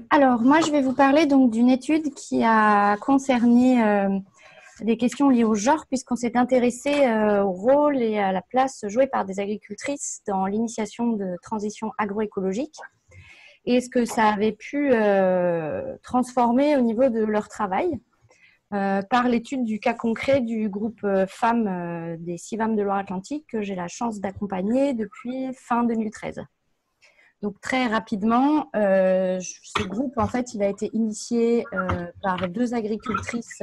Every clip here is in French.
Alors, moi, je vais vous parler donc d'une étude qui a concerné des questions liées au genre, puisqu'on s'est intéressé au rôle et à la place jouée par des agricultrices dans l'initiation de transition agroécologique et ce que ça avait pu transformer au niveau de leur travail par l'étude du cas concret du groupe femmes des CIVAM de Loire-Atlantique que j'ai la chance d'accompagner depuis fin 2013. Donc très rapidement, ce groupe, en fait, il a été initié par deux agricultrices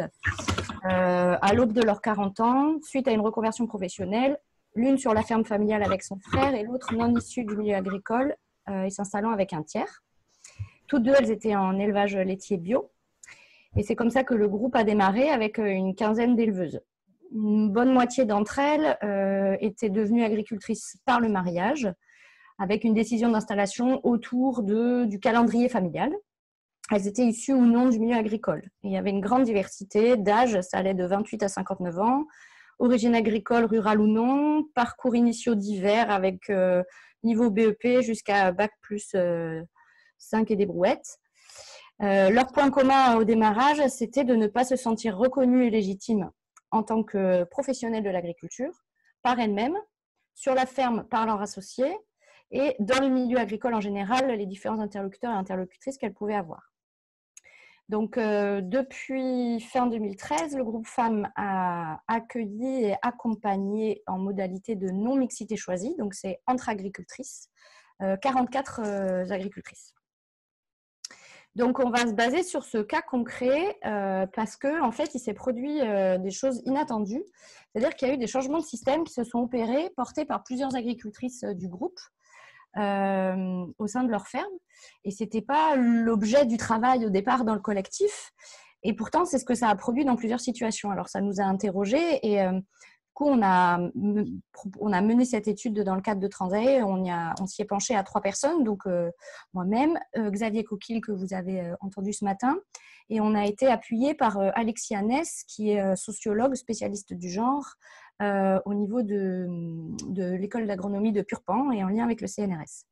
à l'aube de leurs 40 ans, suite à une reconversion professionnelle, l'une sur la ferme familiale avec son frère et l'autre non issue du milieu agricole et s'installant avec un tiers. Toutes deux, elles étaient en élevage laitier bio. Et c'est comme ça que le groupe a démarré avec une quinzaine d'éleveuses. Une bonne moitié d'entre elles étaient devenues agricultrices par le mariage, avec une décision d'installation autour du calendrier familial. Elles étaient issues ou non du milieu agricole. Et il y avait une grande diversité d'âge, ça allait de 28 à 59 ans, origine agricole, rurale ou non, parcours initiaux divers avec niveau BEP jusqu'à Bac plus 5 et des brouettes. Leur point commun au démarrage, c'était de ne pas se sentir reconnues et légitimes en tant que professionnelles de l'agriculture, par elles-mêmes, sur la ferme par leurs associés, et dans le milieu agricole en général, les différents interlocuteurs et interlocutrices qu'elles pouvaient avoir. Donc, depuis fin 2013, le groupe Femmes a accueilli et accompagné en modalité de non-mixité choisie, donc c'est entre agricultrices, 44 agricultrices. Donc, on va se baser sur ce cas concret parce qu'en fait, il s'est produit des choses inattendues. C'est-à-dire qu'il y a eu des changements de système qui se sont opérés, portés par plusieurs agricultrices du groupe au sein de leur ferme. Et ce n'était pas l'objet du travail au départ dans le collectif. Et pourtant, c'est ce que ça a produit dans plusieurs situations. Alors, ça nous a interrogés et du coup, on a mené cette étude dans le cadre de Transae. On s'y est penché à 3 personnes, donc moi-même, Xavier Coquille, que vous avez entendu ce matin, et on a été appuyé par Alexis Annès, qui est sociologue spécialiste du genre au niveau de l'école d'agronomie de Purpan et en lien avec le CNRS.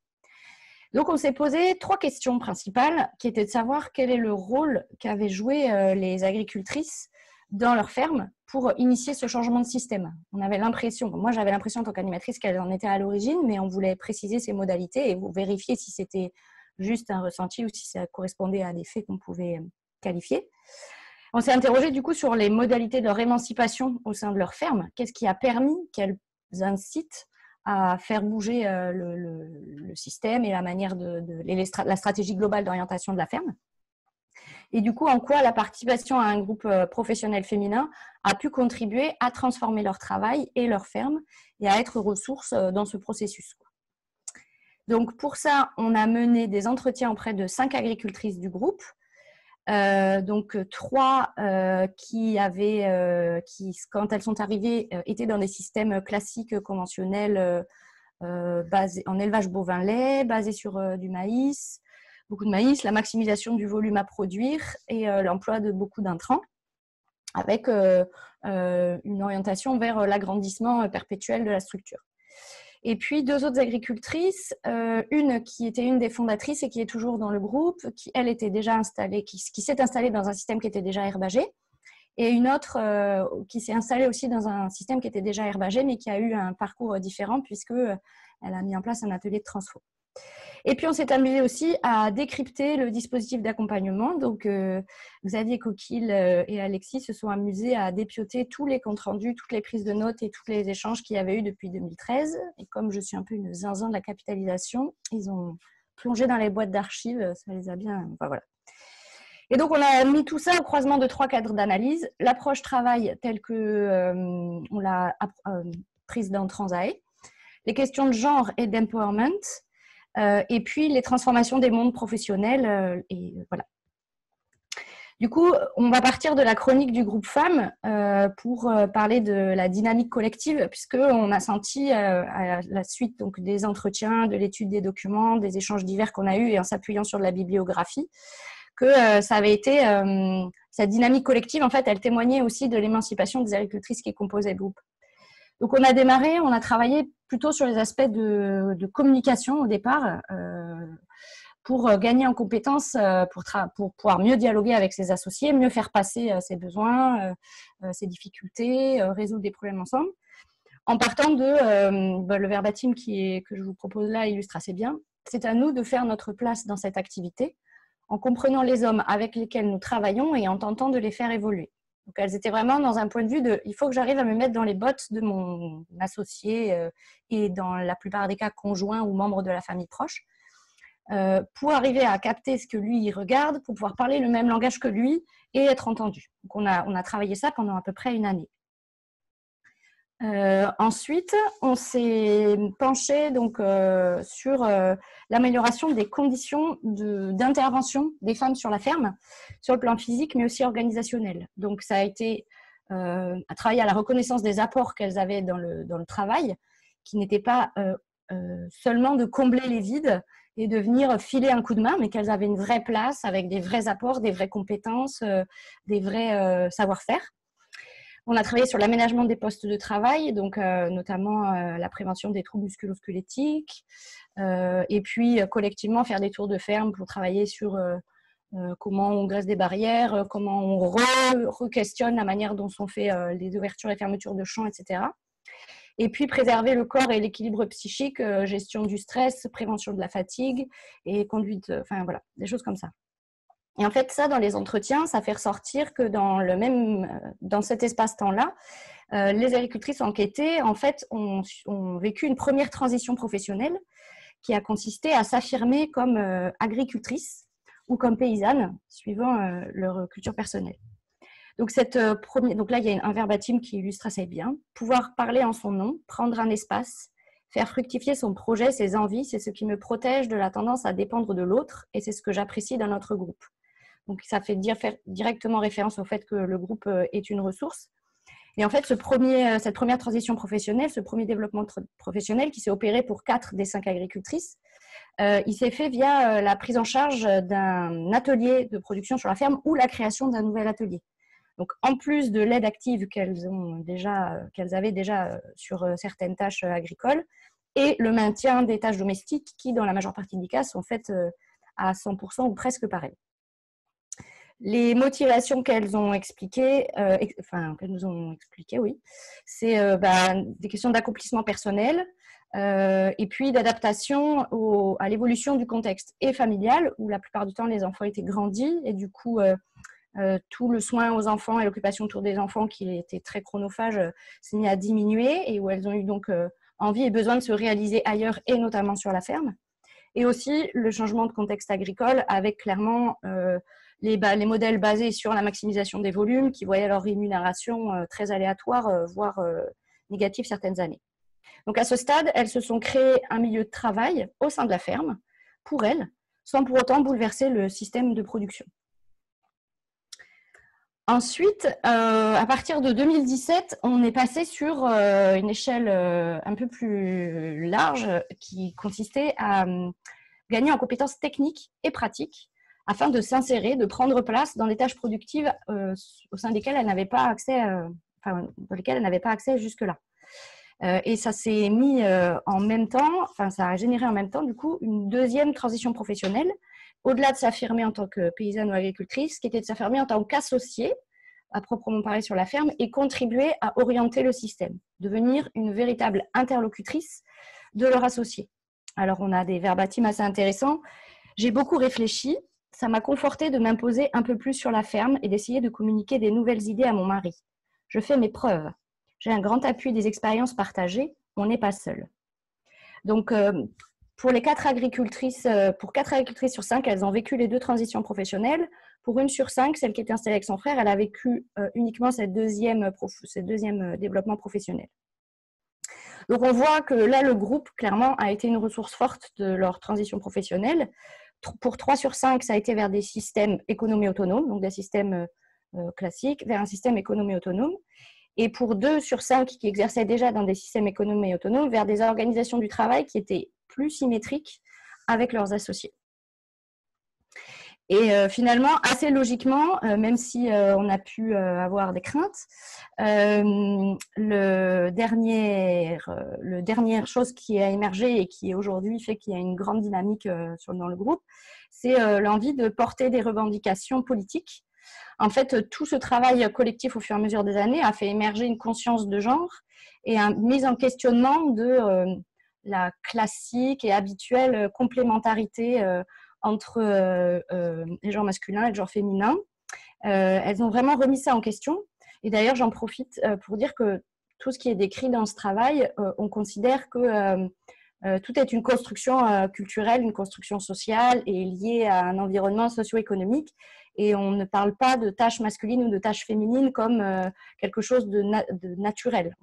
Donc, on s'est posé 3 questions principales, qui étaient de savoir quel est le rôle qu'avaient joué les agricultrices dans leur ferme pour initier ce changement de système. On avait l'impression, moi j'avais l'impression en tant qu'animatrice qu'elle en était à l'origine, mais on voulait préciser ses modalités et vérifier si c'était juste un ressenti ou si ça correspondait à des faits qu'on pouvait qualifier. On s'est interrogé du coup sur les modalités de leur émancipation au sein de leur ferme. Qu'est-ce qui a permis qu'elles incitent à faire bouger le système et la manière la stratégie globale d'orientation de la ferme. Et du coup, en quoi la participation à un groupe professionnel féminin a pu contribuer à transformer leur travail et leur ferme et à être ressource dans ce processus. Donc, pour ça, on a mené des entretiens auprès de 5 agricultrices du groupe. Donc 3 qui, quand elles sont arrivées, étaient dans des systèmes classiques conventionnels basés en élevage bovin-lait, basés sur du maïs, beaucoup de maïs, la maximisation du volume à produire et l'emploi de beaucoup d'intrants avec une orientation vers l'agrandissement perpétuel de la structure. Et puis 2 autres agricultrices, une qui était une des fondatrices et qui est toujours dans le groupe, qui elle était déjà installée, qui s'est installée dans un système qui était déjà herbagé, et une autre qui s'est installée aussi dans un système qui était déjà herbagé, mais qui a eu un parcours différent puisqu'elle a mis en place un atelier de transfo. Et puis, on s'est amusé aussi à décrypter le dispositif d'accompagnement. Donc, Xavier Coquille et Alexis se sont amusés à dépioter tous les comptes rendus, toutes les prises de notes et tous les échanges qu'il y avait eu depuis 2013. Et comme je suis un peu une zinzin de la capitalisation, ils ont plongé dans les boîtes d'archives. Ça les a bien... Enfin, voilà. Et donc, on a mis tout ça au croisement de 3 cadres d'analyse. L'approche travail telle qu'on l'a prise dans Transae, les questions de genre et d'empowerment, et puis les transformations des mondes professionnels. Et voilà. Du coup, on va partir de la chronique du groupe Femmes pour parler de la dynamique collective, puisqu'on a senti à la suite donc, des entretiens, de l'étude des documents, des échanges divers qu'on a eus et en s'appuyant sur de la bibliographie, que ça avait été, cette dynamique collective, en fait, elle témoignait aussi de l'émancipation des agricultrices qui composaient le groupe. Donc, on a travaillé plutôt sur les aspects de communication au départ, pour gagner en compétences, pour pouvoir mieux dialoguer avec ses associés, mieux faire passer ses besoins, ses difficultés, résoudre des problèmes ensemble. En partant de le verbatim que je vous propose là illustre assez bien. C'est à nous de faire notre place dans cette activité en comprenant les hommes avec lesquels nous travaillons et en tentant de les faire évoluer. Donc, elles étaient vraiment dans un point de vue de « il faut que j'arrive à me mettre dans les bottes de mon associé et dans la plupart des cas conjoint ou membre de la famille proche pour arriver à capter ce que lui il regarde, pour pouvoir parler le même langage que lui et être entendu. » Donc, on a travaillé ça pendant à peu près une année. Ensuite, on s'est penché donc, sur l'amélioration des conditions d'intervention des femmes sur la ferme, sur le plan physique, mais aussi organisationnel. Donc, ça a été à travailler à la reconnaissance des apports qu'elles avaient dans le travail, qui n'était pas seulement de combler les vides et de venir filer un coup de main, mais qu'elles avaient une vraie place avec des vrais apports, des vraies compétences, des vrais savoir-faire. On a travaillé sur l'aménagement des postes de travail, donc notamment la prévention des troubles musculo-squelettiques, et puis collectivement faire des tours de ferme pour travailler sur comment on dresse des barrières, comment on re-questionne la manière dont sont faits les ouvertures et fermetures de champs, etc. Et puis préserver le corps et l'équilibre psychique, gestion du stress, prévention de la fatigue et conduite, enfin voilà, des choses comme ça. Et en fait, ça, dans les entretiens, ça fait ressortir que dans cet espace-temps-là, les agricultrices enquêtées, en fait, ont vécu une première transition professionnelle qui a consisté à s'affirmer comme agricultrice ou comme paysanne, suivant leur culture personnelle. Donc, donc là, il y a un verbatim qui illustre assez bien. Pouvoir parler en son nom, prendre un espace, faire fructifier son projet, ses envies, c'est ce qui me protège de la tendance à dépendre de l'autre et c'est ce que j'apprécie dans notre groupe. Donc, ça fait directement référence au fait que le groupe est une ressource. Et en fait, cette première transition professionnelle, ce premier développement professionnel qui s'est opéré pour 4 des 5 agricultrices, il s'est fait via la prise en charge d'un atelier de production sur la ferme ou la création d'un nouvel atelier. Donc, en plus de l'aide active qu'elles avaient déjà sur certaines tâches agricoles et le maintien des tâches domestiques qui, dans la majeure partie des cas, sont faites à 100% ou presque pareil. Les motivations qu'elles nous ont expliquées, oui, c'est des questions d'accomplissement personnel et puis d'adaptation à l'évolution du contexte et familial, où la plupart du temps les enfants étaient grandis et du coup tout le soin aux enfants et l'occupation autour des enfants qui était très chronophage s'est mis à diminuer et où elles ont eu donc envie et besoin de se réaliser ailleurs et notamment sur la ferme. Et aussi le changement de contexte agricole avec clairement les modèles basés sur la maximisation des volumes qui voyaient leur rémunération très aléatoire, voire négative certaines années. Donc à ce stade, elles se sont créées un milieu de travail au sein de la ferme pour elles, sans pour autant bouleverser le système de production. Ensuite, à partir de 2017, on est passé sur une échelle un peu plus large qui consistait à gagner en compétences techniques et pratiques afin de s'insérer, de prendre place dans des tâches productives au sein desquelles elles n'avaient pas accès, dans lesquelles elles n'avaient pas accès jusque-là. Et ça s'est mis en même temps, ça a généré en même temps du coup une deuxième transition professionnelle, au-delà de s'affirmer en tant que paysanne ou agricultrice, qui était de s'affirmer en tant qu'associée, à proprement parler sur la ferme, et contribuer à orienter le système, devenir une véritable interlocutrice de leur associé. Alors on a des verbatims assez intéressants. J'ai beaucoup réfléchi, ça m'a conforté de m'imposer un peu plus sur la ferme et d'essayer de communiquer des nouvelles idées à mon mari. Je fais mes preuves. J'ai un grand appui des expériences partagées, on n'est pas seul. Donc, pour 4 agricultrices sur 5, elles ont vécu les 2 transitions professionnelles. Pour 1 sur 5, celle qui était installée avec son frère, elle a vécu uniquement cette deuxième développement professionnel. Donc, on voit que là, le groupe, clairement, a été une ressource forte de leur transition professionnelle. Pour 3 sur 5, ça a été vers des systèmes économie autonome, donc des systèmes classiques, vers un système économie autonome. Et pour 2 sur 5 qui exerçaient déjà dans des systèmes économiques autonomes, vers des organisations du travail qui étaient plus symétriques avec leurs associés. Et finalement, assez logiquement, même si on a pu avoir des craintes, le dernière chose qui a émergé et qui aujourd'hui fait qu'il y a une grande dynamique dans le groupe, c'est l'envie de porter des revendications politiques. En fait, tout ce travail collectif au fur et à mesure des années a fait émerger une conscience de genre et une mise en questionnement de la classique et habituelle complémentarité entre les genres masculins et le genre féminin. Elles ont vraiment remis ça en question. Et d'ailleurs, j'en profite pour dire que tout ce qui est décrit dans ce travail, on considère que tout est une construction culturelle, une construction sociale et liée à un environnement socio-économique. Et on ne parle pas de tâches masculines ou de tâches féminines comme quelque chose de naturel.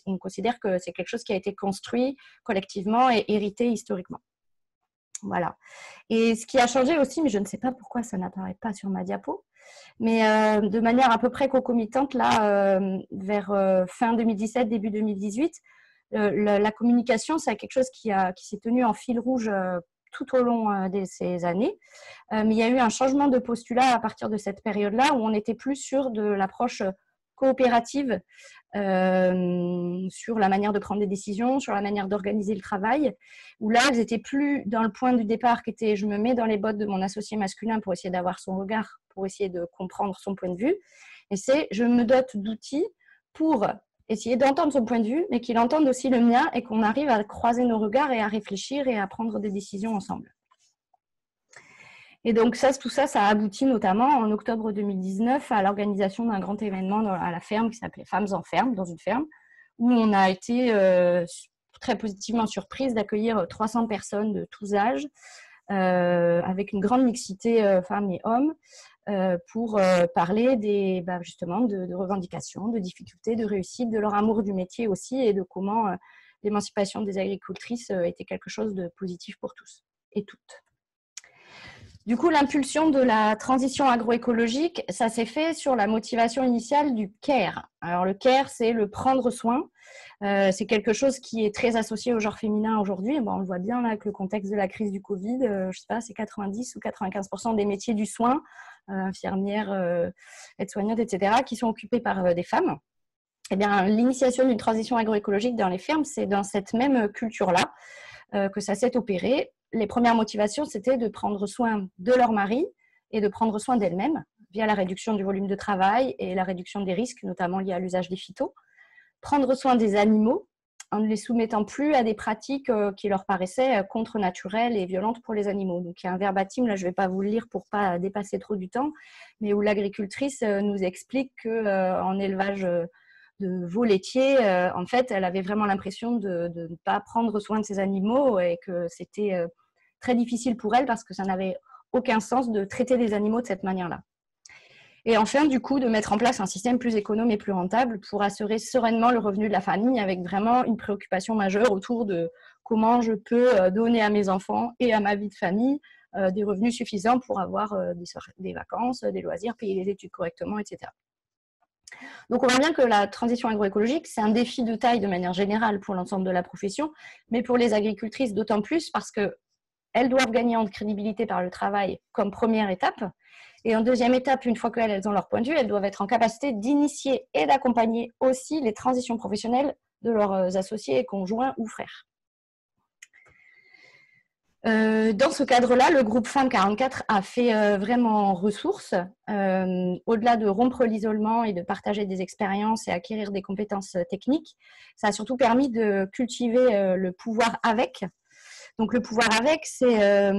On considère que c'est quelque chose qui a été construit collectivement et hérité historiquement. Voilà. Et ce qui a changé aussi, mais je ne sais pas pourquoi ça n'apparaît pas sur ma diapo, mais de manière à peu près concomitante, là, vers fin 2017, début 2018, la communication, c'est quelque chose qui s'est tenu en fil rouge tout au long de ces années. Mais il y a eu un changement de postulat à partir de cette période-là où on était plus sur de l'approche coopérative sur la manière de prendre des décisions, sur la manière d'organiser le travail, où là, elles n'étaient plus dans le point du départ qui était je me mets dans les bottes de mon associé masculin pour essayer d'avoir son regard, pour essayer de comprendre son point de vue, et c'est je me dote d'outils pour essayer d'entendre son point de vue, mais qu'il entende aussi le mien et qu'on arrive à croiser nos regards et à réfléchir et à prendre des décisions ensemble. Et donc tout ça a abouti notamment en octobre 2019 à l'organisation d'un grand événement à la ferme qui s'appelait Femmes en ferme, dans une ferme, où on a été très positivement surprise d'accueillir 300 personnes de tous âges, avec une grande mixité femmes et hommes, pour parler justement de revendications, de difficultés, de réussite, de leur amour du métier aussi et de comment l'émancipation des agricultrices était quelque chose de positif pour tous et toutes. Du coup, l'impulsion de la transition agroécologique, ça s'est fait sur la motivation initiale du care. Alors, le care, c'est le prendre soin. C'est quelque chose qui est très associé au genre féminin aujourd'hui. Bon, on le voit bien là, avec le contexte de la crise du Covid. Je sais pas, c'est 90 ou 95% des métiers du soin, infirmières, aides-soignantes, etc., qui sont occupés par des femmes. Eh bien, l'initiation d'une transition agroécologique dans les fermes, c'est dans cette même culture-là que ça s'est opéré. Les premières motivations, c'était de prendre soin de leur mari et de prendre soin d'elles-mêmes via la réduction du volume de travail et la réduction des risques, notamment liés à l'usage des phytos. Prendre soin des animaux en ne les soumettant plus à des pratiques qui leur paraissaient contre-naturelles et violentes pour les animaux. Donc, il y a un verbatim, là je ne vais pas vous le lire pour ne pas dépasser trop du temps, mais où l'agricultrice nous explique qu'en élevage de veaux laitiers, en fait, elle avait vraiment l'impression de ne pas prendre soin de ses animaux et que c'était très difficile pour elle parce que ça n'avait aucun sens de traiter des animaux de cette manière-là. Et enfin, du coup, de mettre en place un système plus économe et plus rentable pour assurer sereinement le revenu de la famille avec vraiment une préoccupation majeure autour de comment je peux donner à mes enfants et à ma vie de famille des revenus suffisants pour avoir des vacances, des loisirs, payer les études correctement, etc. Donc, on voit bien que la transition agroécologique, c'est un défi de taille de manière générale pour l'ensemble de la profession, mais pour les agricultrices d'autant plus parce qu'elles doivent gagner en crédibilité par le travail comme première étape. Et en deuxième étape, une fois qu'elles ont leur point de vue, elles doivent être en capacité d'initier et d'accompagner aussi les transitions professionnelles de leurs associés, conjoints ou frères. Dans ce cadre-là, le groupe Femmes 44 a fait vraiment ressources. Au-delà de rompre l'isolement et de partager des expériences et acquérir des compétences techniques, ça a surtout permis de cultiver le pouvoir avec. Donc le pouvoir avec, c'est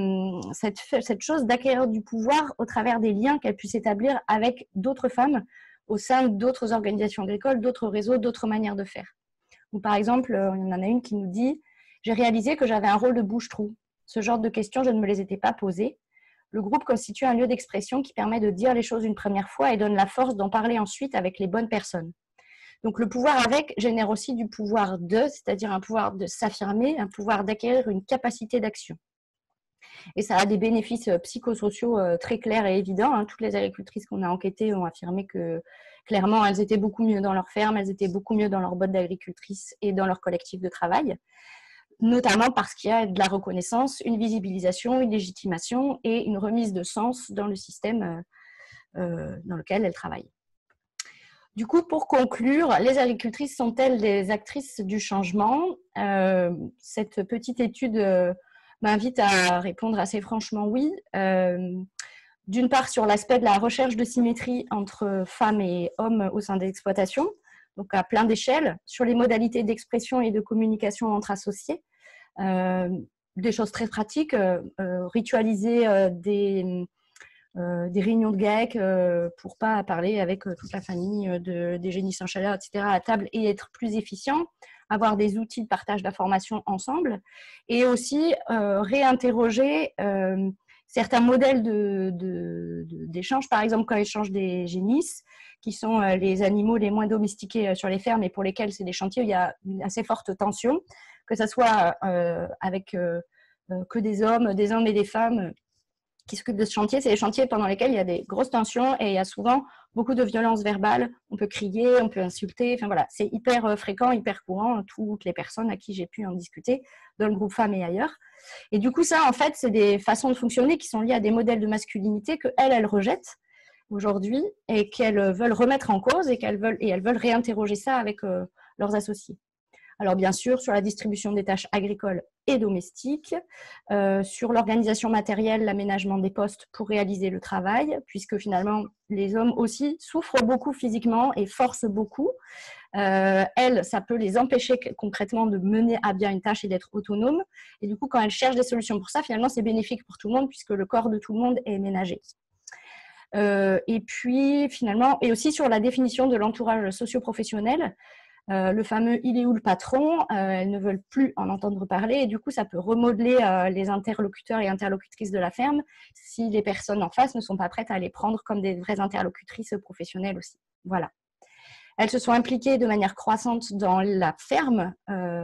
cette chose d'acquérir du pouvoir au travers des liens qu'elles puissent établir avec d'autres femmes au sein d'autres organisations agricoles, d'autres réseaux, d'autres manières de faire. Donc, par exemple, il y en a une qui nous dit « J'ai réalisé que j'avais un rôle de bouche-trou. Ce genre de questions, je ne me les étais pas posées. Le groupe constitue un lieu d'expression qui permet de dire les choses une première fois et donne la force d'en parler ensuite avec les bonnes personnes. » Donc, le pouvoir avec génère aussi du pouvoir de, c'est-à-dire un pouvoir de s'affirmer, un pouvoir d'acquérir une capacité d'action. Et ça a des bénéfices psychosociaux très clairs et évidents. Toutes les agricultrices qu'on a enquêtées ont affirmé que, clairement, elles étaient beaucoup mieux dans leur ferme, elles étaient beaucoup mieux dans leur botte d'agricultrice et dans leur collectif de travail. notamment parce qu'il y a de la reconnaissance, une visibilisation, une légitimation et une remise de sens dans le système dans lequel elles travaillent. Du coup, pour conclure, les agricultrices sont-elles des actrices du changement? Cette petite étude m'invite à répondre assez franchement oui. D'une part, sur l'aspect de la recherche de symétrie entre femmes et hommes au sein des exploitations, donc à plein d'échelles, sur les modalités d'expression et de communication entre associés, des choses très pratiques, ritualiser des réunions de GAEC pour pas parler avec toute la famille des génies sans chaleur, etc. à table et être plus efficient, avoir des outils de partage d'informations ensemble et aussi réinterroger certains modèles d'échange, par exemple quand échangent des génisses, qui sont les animaux les moins domestiqués sur les fermes et pour lesquels c'est des chantiers où il y a une assez forte tension, que ce soit avec que des hommes et des femmes qui s'occupent de ce chantier. C'est des chantiers pendant lesquels il y a des grosses tensions et il y a souvent beaucoup de violences verbales. On peut crier, on peut insulter. Enfin voilà, c'est hyper fréquent, hyper courant. Toutes les personnes à qui j'ai pu en discuter dans le groupe femmes et ailleurs. Et du coup, ça, en fait, c'est des façons de fonctionner qui sont liées à des modèles de masculinité qu'elles rejettent aujourd'hui et qu'elles veulent remettre en cause et elles veulent réinterroger ça avec leurs associés. Alors bien sûr, sur la distribution des tâches agricoles et domestiques, sur l'organisation matérielle, l'aménagement des postes pour réaliser le travail, puisque finalement, les hommes aussi souffrent beaucoup physiquement et forcent beaucoup. Elles, ça peut les empêcher concrètement de mener à bien une tâche et d'être autonomes. Et du coup, quand elles cherchent des solutions pour ça, finalement, c'est bénéfique pour tout le monde, puisque le corps de tout le monde est ménagé. Et puis, finalement, et aussi sur la définition de l'entourage socio-professionnel, le fameux « il est où le patron ?» elles ne veulent plus en entendre parler et du coup, ça peut remodeler les interlocuteurs et interlocutrices de la ferme si les personnes en face ne sont pas prêtes à les prendre comme des vraies interlocutrices professionnelles aussi. Voilà. Elles se sont impliquées de manière croissante dans la ferme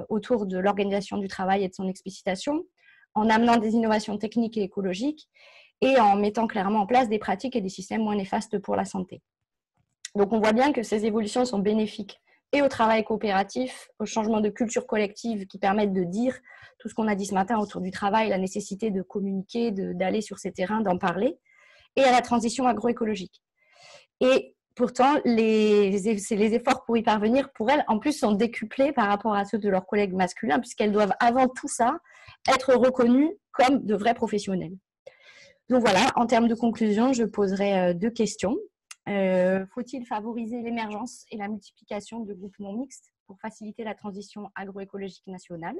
autour de l'organisation du travail et de son explicitation, en amenant des innovations techniques et écologiques et en mettant clairement en place des pratiques et des systèmes moins néfastes pour la santé. Donc, on voit bien que ces évolutions sont bénéfiques et au travail coopératif, au changement de culture collective qui permettent de dire tout ce qu'on a dit ce matin autour du travail, la nécessité de communiquer, d'aller sur ces terrains, d'en parler, et à la transition agroécologique. Et pourtant, les efforts pour y parvenir, pour elles, en plus, sont décuplés par rapport à ceux de leurs collègues masculins, puisqu'elles doivent, avant tout ça, être reconnues comme de vrais professionnels. Donc voilà, en termes de conclusion, je poserai 2 questions. Faut-il favoriser l'émergence et la multiplication de groupements mixtes pour faciliter la transition agroécologique nationale?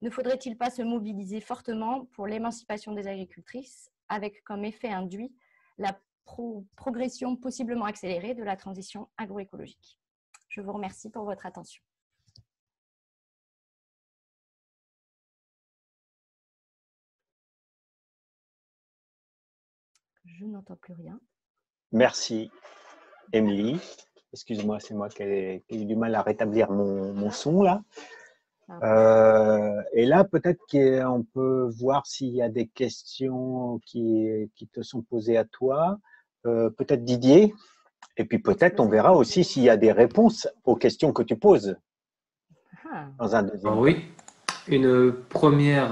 Ne faudrait-il pas se mobiliser fortement pour l'émancipation des agricultrices avec comme effet induit la progression possiblement accélérée de la transition agroécologique? Je vous remercie pour votre attention. Je n'entends plus rien. Merci, Émilie. Excuse-moi, c'est moi qui ai eu du mal à rétablir mon son là. Et là, peut-être qu'on peut voir s'il y a des questions qui te sont posées à toi. Peut-être Didier. Et puis peut-être on verra aussi s'il y a des réponses aux questions que tu poses dans un deuxième temps. Oui, une première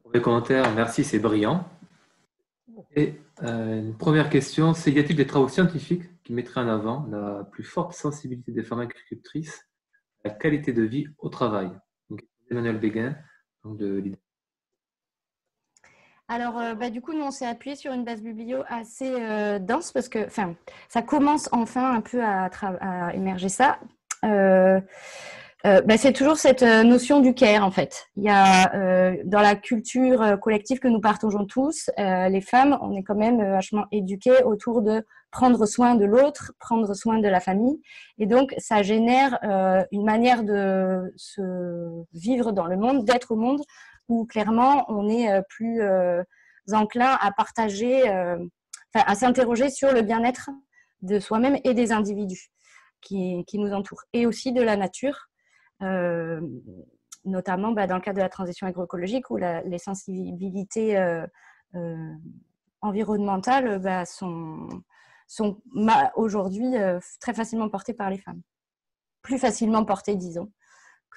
premier commentaire, merci, c'est brillant. Et une première question, c'est y a-t-il des travaux scientifiques qui mettraient en avant la plus forte sensibilité des femmes agricultrices à la qualité de vie au travail? Donc, Emmanuel Béguin, donc de l'IDE. Alors, du coup, nous, on s'est appuyé sur une base biblio assez dense parce que ça commence enfin un peu à émerger ça. C'est toujours cette notion du care, en fait. Il y a dans la culture collective que nous partageons tous, les femmes, on est quand même vachement éduquées autour de prendre soin de l'autre, prendre soin de la famille. Et donc, ça génère une manière de se vivre dans le monde, d'être au monde, où clairement, on est plus enclin à partager, à s'interroger sur le bien-être de soi-même et des individus qui nous entourent, et aussi de la nature. Notamment dans le cadre de la transition agroécologique où les sensibilités environnementales sont aujourd'hui très facilement portées par les femmes. Plus facilement portées, disons,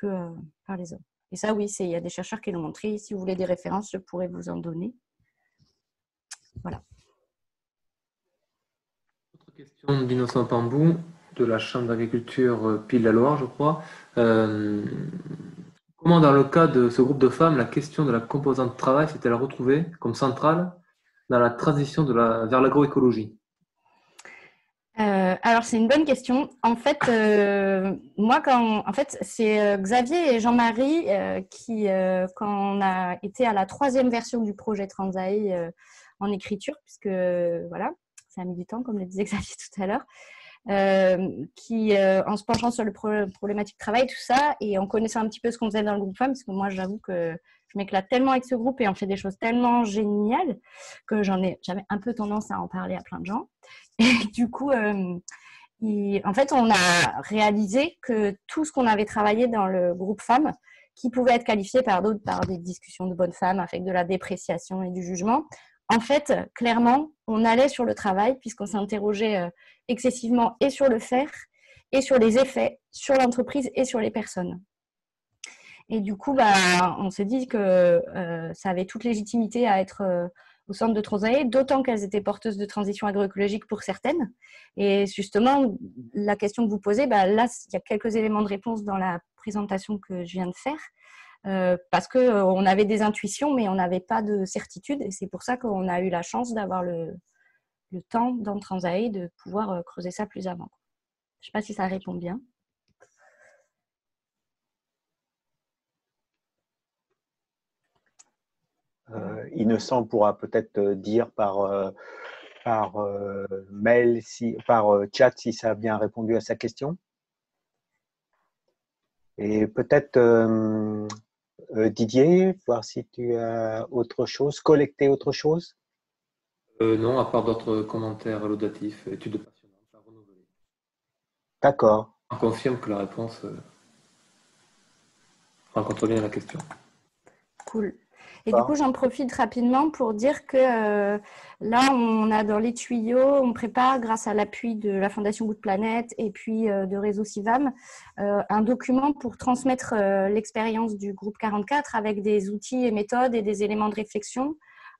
que par les hommes. Et ça, oui, il y a des chercheurs qui l'ont montré. Si vous voulez des références, je pourrais vous en donner. Voilà. Autre question d'Innocent Pambou, de la Chambre d'agriculture Pile-la-Loire, je crois. Comment, dans le cas de ce groupe de femmes, la question de la composante travail s'est-elle retrouvée comme centrale dans la transition vers l'agroécologie? Alors, c'est une bonne question. En fait, moi, c'est Xavier et Jean-Marie qui, quand on a été à la 3e version du projet Transae en écriture, puisque voilà, ça a mis du temps, comme le disait Xavier tout à l'heure, en se penchant sur le problématique travail, tout ça, et en connaissant un petit peu ce qu'on faisait dans le groupe femmes, parce que moi, j'avoue que je m'éclate tellement avec ce groupe et on fait des choses tellement géniales que j'avais un peu tendance à en parler à plein de gens. Et du coup, en fait, on a réalisé que tout ce qu'on avait travaillé dans le groupe femmes, qui pouvait être qualifié par d'autres par des discussions de bonnes femmes avec de la dépréciation et du jugement, en fait, clairement, on allait sur le travail puisqu'on s'interrogeait excessivement et sur le faire et sur les effets sur l'entreprise et sur les personnes. Et du coup, on s'est dit que ça avait toute légitimité à être au centre de Transae, d'autant qu'elles étaient porteuses de transition agroécologique pour certaines. Et justement, la question que vous posez, là, il y a quelques éléments de réponse dans la présentation que je viens de faire, parce qu'on avait des intuitions, mais on n'avait pas de certitude. Et c'est pour ça qu'on a eu la chance d'avoir le temps dans Transae de pouvoir creuser ça plus avant. Je ne sais pas si ça répond bien. Innocent pourra peut-être dire par mail, par chat, si ça a bien répondu à sa question. Et peut-être Didier, voir si tu as autre chose, collecter autre chose. Non, à part d'autres commentaires laudatifs, études passionnantes à renouveler. D'accord. On confirme que la réponse rencontre bien la question. Cool. Et du coup, j'en profite rapidement pour dire que là, on a dans les tuyaux, on prépare, grâce à l'appui de la Fondation Good Planet et puis de Réseau Civam, un document pour transmettre l'expérience du groupe 44 avec des outils et méthodes et des éléments de réflexion,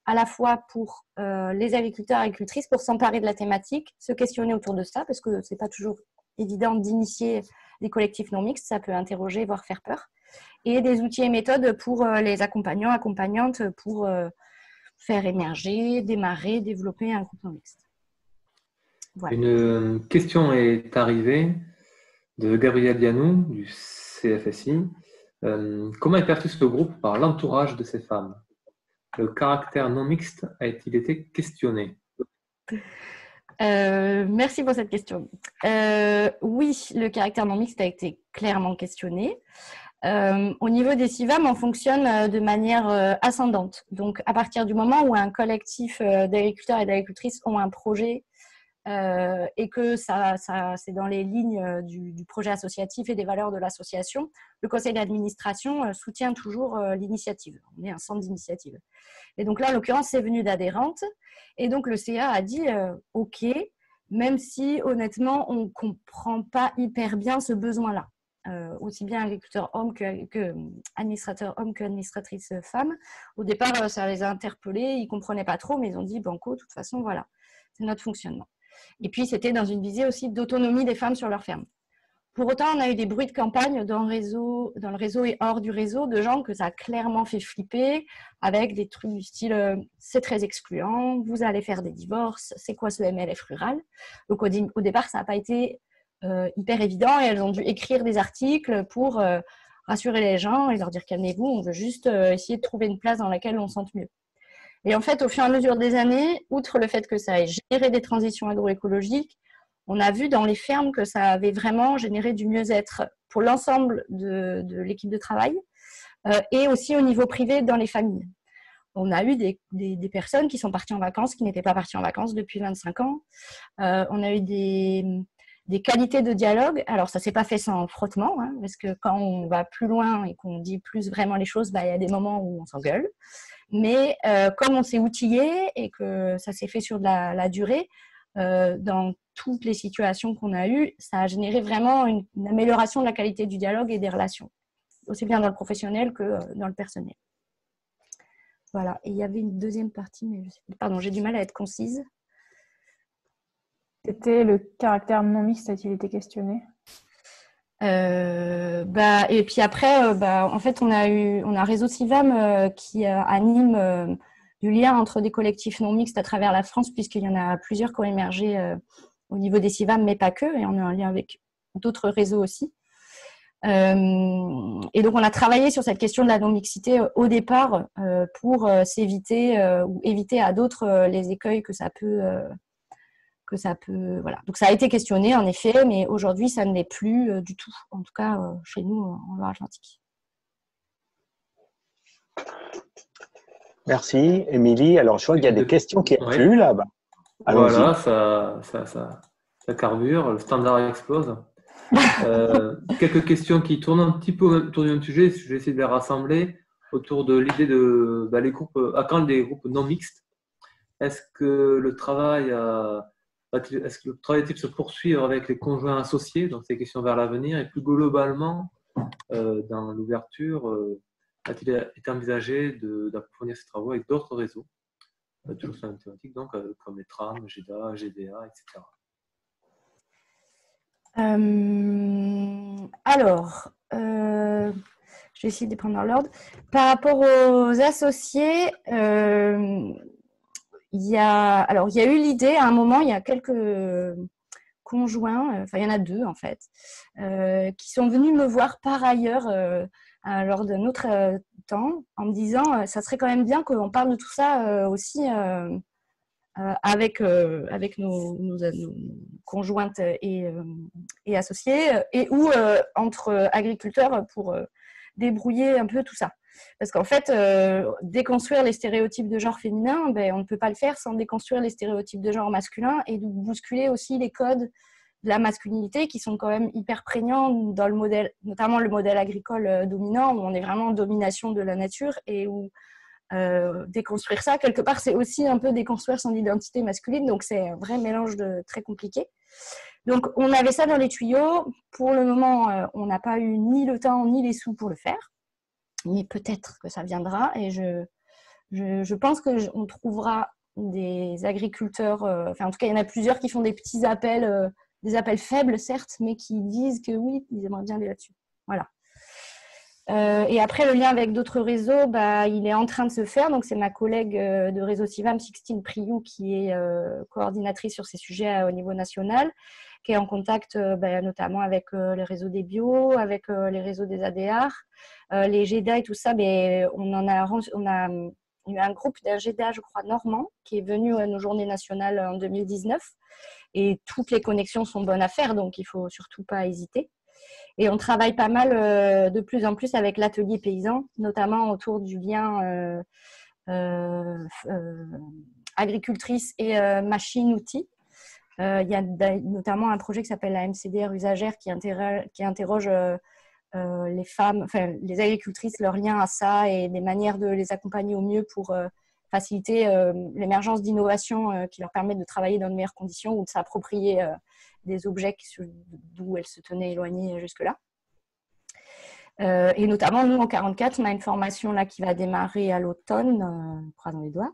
à la fois pour les agriculteurs et agricultrices, pour s'emparer de la thématique, se questionner autour de ça, parce que ce n'est pas toujours évident d'initier des collectifs non mixtes, ça peut interroger, voire faire peur. Et des outils et méthodes pour les accompagnants, accompagnantes, pour faire émerger, démarrer, développer un groupe non mixte. Voilà. Une question est arrivée de Gabriel Dianou du CFSI. Comment est perçu ce groupe par l'entourage de ces femmes? Le caractère non mixte a-t-il été questionné? Merci pour cette question. Oui, le caractère non mixte a été clairement questionné. Au niveau des CIVAM, on fonctionne de manière ascendante. Donc, à partir du moment où un collectif d'agriculteurs et d'agricultrices ont un projet et que c'est dans les lignes du projet associatif et des valeurs de l'association, le conseil d'administration soutient toujours l'initiative. On est un centre d'initiative. Et donc là, en l'occurrence, c'est venu d'adhérentes. Et donc, le CA a dit OK, même si, honnêtement, on ne comprend pas hyper bien ce besoin-là. Aussi bien agriculteurs hommes que administrateurs hommes que administratrices femmes. Au départ, ça les a interpellés, ils ne comprenaient pas trop, mais ils ont dit banco, de toute façon, voilà, c'est notre fonctionnement. Et puis, c'était dans une visée aussi d'autonomie des femmes sur leur ferme. Pour autant, on a eu des bruits de campagne dans le réseau et hors du réseau, de gens que ça a clairement fait flipper, avec des trucs du style « c'est très excluant, vous allez faire des divorces, c'est quoi ce MLF rural ?» Donc, au départ, ça n'a pas été hyper évident et elles ont dû écrire des articles pour rassurer les gens et leur dire calmez-vous, on veut juste essayer de trouver une place dans laquelle on se sente mieux. Et en fait, au fur et à mesure des années, outre le fait que ça ait généré des transitions agroécologiques, on a vu dans les fermes que ça avait vraiment généré du mieux-être pour l'ensemble de l'équipe de travail et aussi au niveau privé dans les familles. On a eu des personnes qui sont parties en vacances, qui n'étaient pas parties en vacances depuis 25 ans. On a eu des qualités de dialogue. Alors, ça ne s'est pas fait sans frottement, hein, parce que quand on va plus loin et qu'on dit plus vraiment les choses, il y a des moments où on s'engueule. Mais comme on s'est outillé et que ça s'est fait sur de la durée, dans toutes les situations qu'on a eues, ça a généré vraiment une amélioration de la qualité du dialogue et des relations. aussi bien dans le professionnel que dans le personnel. Voilà, et il y avait une deuxième partie, mais pardon, j'ai du mal à être concise. C'était le caractère non mixte a-t-il été questionné? Et puis après, en fait, on a Réseau Civam qui anime du lien entre des collectifs non mixtes à travers la France, puisqu'il y en a plusieurs qui ont émergé au niveau des Civam, mais pas que, et on a un lien avec d'autres réseaux aussi. Et donc, on a travaillé sur cette question de la non-mixité au départ pour s'éviter ou éviter à d'autres les écueils que ça peut voilà. Donc, ça a été questionné, en effet, mais aujourd'hui, ça ne l'est plus du tout, en tout cas chez nous en Loire-Atlantique. Merci, Émilie. Alors, je vois qu'il y a des questions qui affluent là-bas. Voilà, ça carbure, le standard explose. Quelques questions qui tournent un petit peu autour du même sujet. Je vais essayer de les rassembler autour de l'idée de les groupes, à quand des groupes non mixtes. Est-ce que le travail est-il se poursuivre avec les conjoints associés, donc ces questions vers l'avenir, et plus globalement, dans l'ouverture, a-t-il été envisagé d'approfondir ces travaux avec d'autres réseaux, toujours sur la même thématique, donc, comme les TRAM, GEDA, GDA, etc. Alors, je vais essayer de prendre dans l'ordre. Par rapport aux associés, il y a eu l'idée, à un moment, il y a quelques conjoints, il y en a 2 en fait, qui sont venus me voir par ailleurs lors d'un autre temps, en me disant ça serait quand même bien qu'on parle de tout ça aussi avec nos conjointes et associés, et ou entre agriculteurs pour débrouiller un peu tout ça. Parce qu'en fait, déconstruire les stéréotypes de genre féminin, on ne peut pas le faire sans déconstruire les stéréotypes de genre masculin et de bousculer aussi les codes de la masculinité qui sont quand même hyper prégnants dans le modèle, notamment le modèle agricole dominant, où on est vraiment en domination de la nature et où déconstruire ça, quelque part, c'est aussi un peu déconstruire son identité masculine, donc c'est un vrai mélange très compliqué. Donc, on avait ça dans les tuyaux. Pour le moment, on n'a pas eu ni le temps ni les sous pour le faire, mais peut-être que ça viendra, et je pense qu'on trouvera des agriculteurs, en tout cas, il y en a plusieurs qui font des petits appels, des appels faibles, certes, mais qui disent que oui, ils aimeraient bien aller là-dessus. Voilà. Et après, le lien avec d'autres réseaux, il est en train de se faire. Donc, c'est ma collègue de réseau Civam, Sixtine Priou, qui est coordinatrice sur ces sujets au niveau national, qui est en contact notamment avec les réseaux des bio, avec les réseaux des ADR, les GEDA et tout ça. Mais on a eu un groupe d'un GEDA, je crois, normand, qui est venu à nos journées nationales en 2019. Et toutes les connexions sont bonnes à faire, donc il ne faut surtout pas hésiter. Et on travaille pas mal de plus en plus avec l'atelier paysan, notamment autour du lien agricultrice et machine-outil. Il y a notamment un projet qui s'appelle la MCDR usagère qui interroge les femmes, les agricultrices, leur lien à ça et des manières de les accompagner au mieux pour faciliter l'émergence d'innovations qui leur permettent de travailler dans de meilleures conditions ou de s'approprier des objets d'où elles se tenaient éloignées jusque-là. Et notamment, nous, en 44, on a une formation là qui va démarrer à l'automne, croisons les doigts,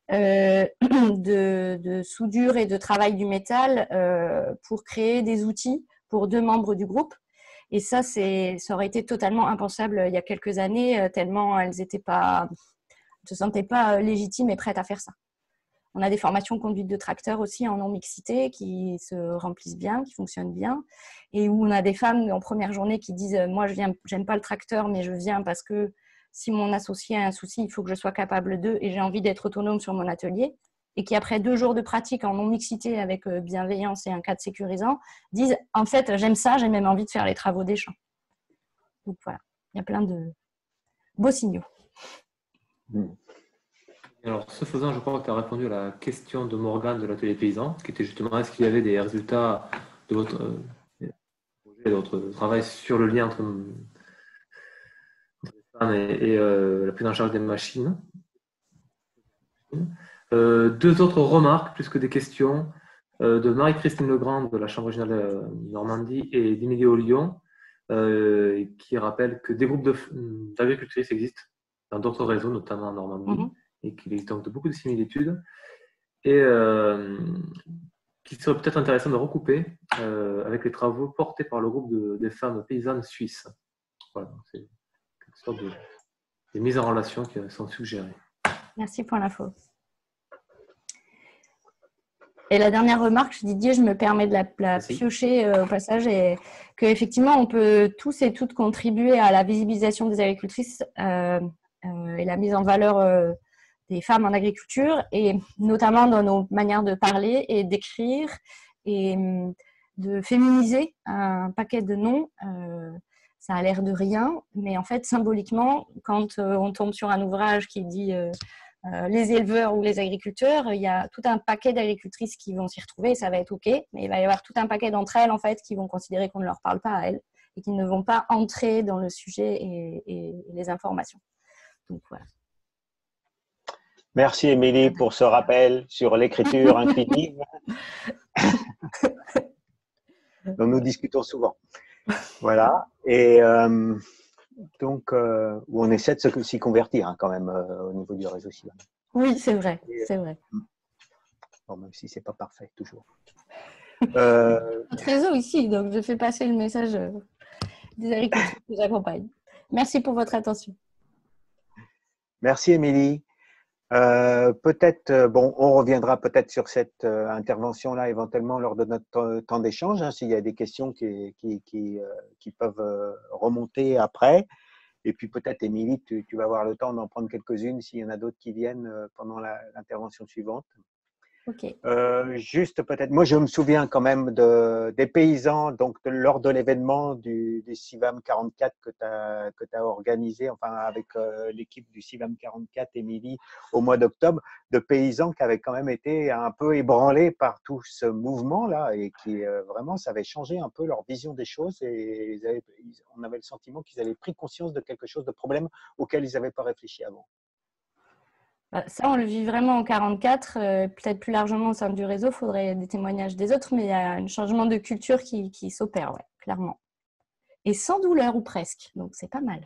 de soudure et de travail du métal pour créer des outils pour 2 membres du groupe. Et ça aurait été totalement impensable il y a quelques années, tellement elles ne se sentaient pas légitimes et prêtes à faire ça. On a des formations conduite de tracteurs aussi en non-mixité qui se remplissent bien, qui fonctionnent bien, et où on a des femmes en première journée qui disent « Moi, j'aime pas le tracteur, mais je viens parce que si mon associé a un souci, il faut que je sois capable d'eux et j'ai envie d'être autonome sur mon atelier. » Et qui, après 2 jours de pratique en non-mixité avec bienveillance et un cadre sécurisant, disent « En fait, j'aime ça, j'ai même envie de faire les travaux des champs. » Donc voilà, il y a plein de beaux signaux. Alors, ce faisant, je crois que tu as répondu à la question de Morgane de l'atelier paysan, qui était justement est-ce qu'il y avait des résultats de votre travail sur le lien entre les femmes et la prise en charge des machines. 2 autres remarques, plus que des questions, de Marie-Christine Legrand de la Chambre régionale de Normandie et d'Emilie Lyon. qui rappelle que des groupes d'agricultrices existent dans d'autres réseaux, notamment en Normandie, et qu'il existe donc beaucoup de similitudes, et qui serait peut-être intéressant de recouper avec les travaux portés par le groupe des femmes paysannes suisses. Voilà, c'est une sorte de mise en relation qui sont suggérées. Merci pour l'info. Et la dernière remarque, Didier, je me permets de la piocher au passage, et qu'effectivement, on peut tous et toutes contribuer à la visibilisation des agricultrices et la mise en valeur des femmes en agriculture, et notamment dans nos manières de parler et d'écrire, et de féminiser un paquet de noms. Ça a l'air de rien, mais en fait, symboliquement, quand on tombe sur un ouvrage qui dit les éleveurs ou les agriculteurs, il y a tout un paquet d'agricultrices qui vont s'y retrouver, et ça va être OK, mais il va y avoir tout un paquet d'entre elles, en fait, qui vont considérer qu'on ne leur parle pas à elles et qui ne vont pas entrer dans le sujet et les informations. Donc, voilà. Merci, Émilie, pour ce rappel sur l'écriture inclusive dont nous discutons souvent. Voilà. Et donc, où on essaie de s'y convertir hein, quand même au niveau du réseau civil. Oui, c'est vrai, c'est vrai. Bon, même si c'est pas parfait toujours. Notre réseau ici, donc je fais passer le message des agriculteurs que j'accompagne. Merci pour votre attention. Merci, Émilie. Peut-être, bon, on reviendra peut-être sur cette intervention-là éventuellement lors de notre temps d'échange, hein, s'il y a des questions qui peuvent remonter après. Et puis peut-être, Émilie, tu vas avoir le temps d'en prendre quelques-unes s'il y en a d'autres qui viennent pendant l'intervention suivante. Okay. Juste peut-être, moi je me souviens quand même des paysans, donc lors de l'événement du CIVAM 44 que tu as organisé, enfin avec l'équipe du CIVAM 44, Émilie, au mois d'octobre, de paysans qui avaient quand même été un peu ébranlés par tout ce mouvement-là et qui vraiment, ça avait changé un peu leur vision des choses et on avait le sentiment qu'ils avaient pris conscience de quelque chose de problème auquel ils n'avaient pas réfléchi avant. Ça, on le vit vraiment en 44, peut-être plus largement au sein du réseau, il faudrait des témoignages des autres, mais il y a un changement de culture qui s'opère, ouais, clairement. Et sans douleur ou presque, donc c'est pas mal.